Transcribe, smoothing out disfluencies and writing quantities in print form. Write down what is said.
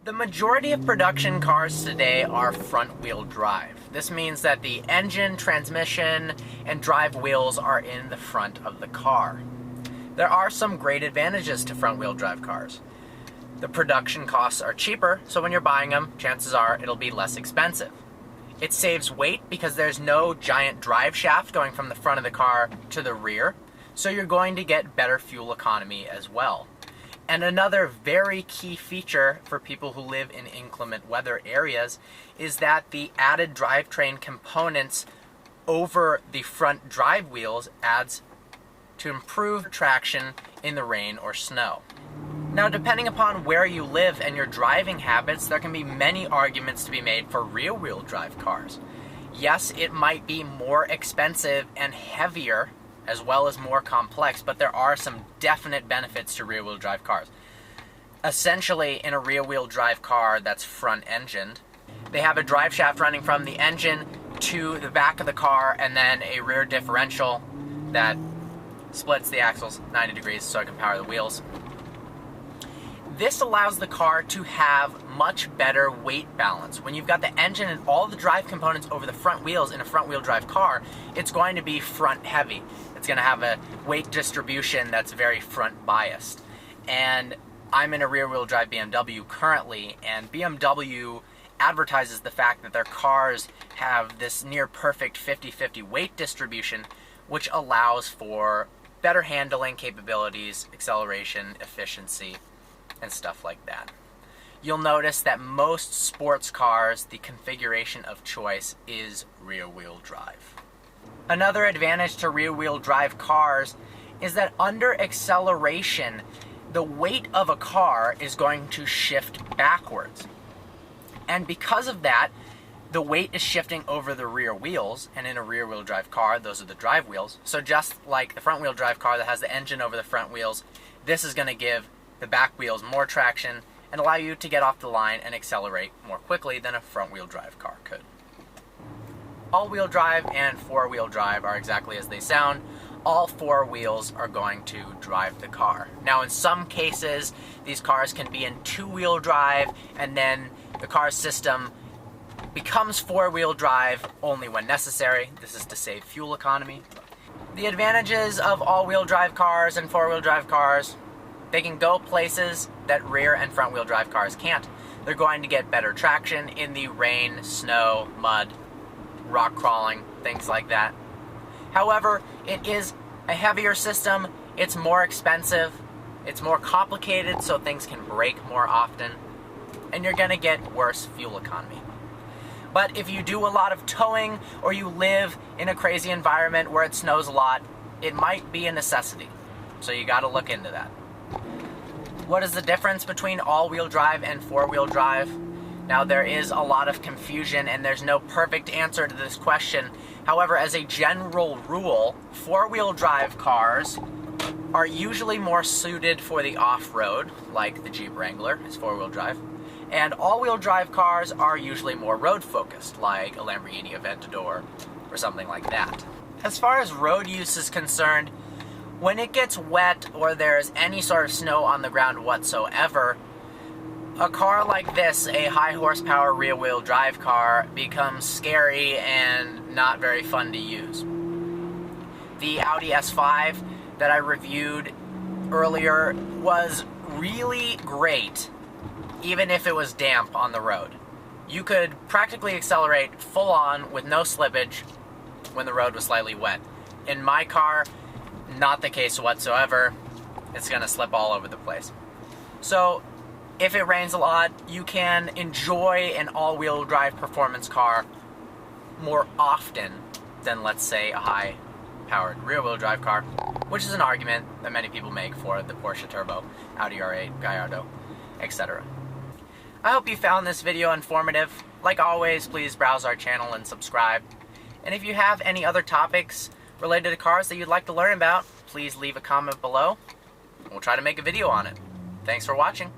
The majority of production cars today are front-wheel drive. This means that the engine, transmission, and drive wheels are in the front of the car. There are some great advantages to front-wheel drive cars. The production costs are cheaper, so when you're buying them, chances are it'll be less expensive. It saves weight because there's no giant drive shaft going from the front of the car to the rear, so you're going to get better fuel economy as well. And another very key feature for people who live in inclement weather areas is that the added drivetrain components over the front drive wheels adds to improve traction in the rain or snow. Now, depending upon where you live and your driving habits, there can be many arguments to be made for rear-wheel drive cars. Yes, it might be more expensive and heavier as well as more complex, but there are some definite benefits to rear-wheel drive cars. Essentially, in a rear-wheel drive car that's front-engined, they have a drive shaft running from the engine to the back of the car and then a rear differential that splits the axles 90 degrees so it can power the wheels. This allows the car to have much better weight balance. When you've got the engine and all the drive components over the front wheels in a front-wheel drive car, it's going to be front-heavy. It's going to have a weight distribution that's very front-biased. And I'm in a rear-wheel drive BMW currently, and BMW advertises the fact that their cars have this near-perfect 50-50 weight distribution, which allows for better handling capabilities, acceleration, efficiency, and stuff like that. You'll notice that most sports cars, the configuration of choice is rear-wheel drive. Another advantage to rear-wheel drive cars is that under acceleration, the weight of a car is going to shift backwards. And because of that, the weight is shifting over the rear wheels, and in a rear-wheel drive car, those are the drive wheels. So just like the front-wheel drive car that has the engine over the front wheels, this is going to give the back wheels more traction and allow you to get off the line and accelerate more quickly than a front-wheel drive car could. All-wheel drive and four-wheel drive are exactly as they sound. All four wheels are going to drive the car. Now, in some cases, these cars can be in two-wheel drive, and then the car system becomes four-wheel drive only when necessary. This is to save fuel economy. The advantages of all-wheel drive cars and four-wheel drive cars: they can go places that rear and front-wheel drive cars can't. They're going to get better traction in the rain, snow, mud, rock crawling, things like that. However, it is a heavier system, it's more expensive, it's more complicated, so things can break more often, and you're going to get worse fuel economy. But if you do a lot of towing, or you live in a crazy environment where it snows a lot, it might be a necessity. So you got to look into that. What is the difference between all-wheel drive and four-wheel drive? Now, there is a lot of confusion, and there's no perfect answer to this question. However, as a general rule, four-wheel drive cars are usually more suited for the off-road, like the Jeep Wrangler is four-wheel drive, and all-wheel drive cars are usually more road-focused, like a Lamborghini Aventador or something like that. As far as road use is concerned, when it gets wet or there's any sort of snow on the ground whatsoever, a car like this, a high horsepower rear-wheel drive car, becomes scary and not very fun to use. The Audi S5 that I reviewed earlier was really great, even if it was damp on the road. You could practically accelerate full on with no slippage when the road was slightly wet. In my car, not the case whatsoever. It's going to slip all over the place. So, if it rains a lot, you can enjoy an all-wheel drive performance car more often than, let's say, a high-powered rear-wheel drive car, which is an argument that many people make for the Porsche Turbo, Audi R8, Gallardo, etc. I hope you found this video informative. Like always, please browse our channel and subscribe. And if you have any other topics related to cars that you'd like to learn about, please leave a comment below. We'll try to make a video on it. Thanks for watching.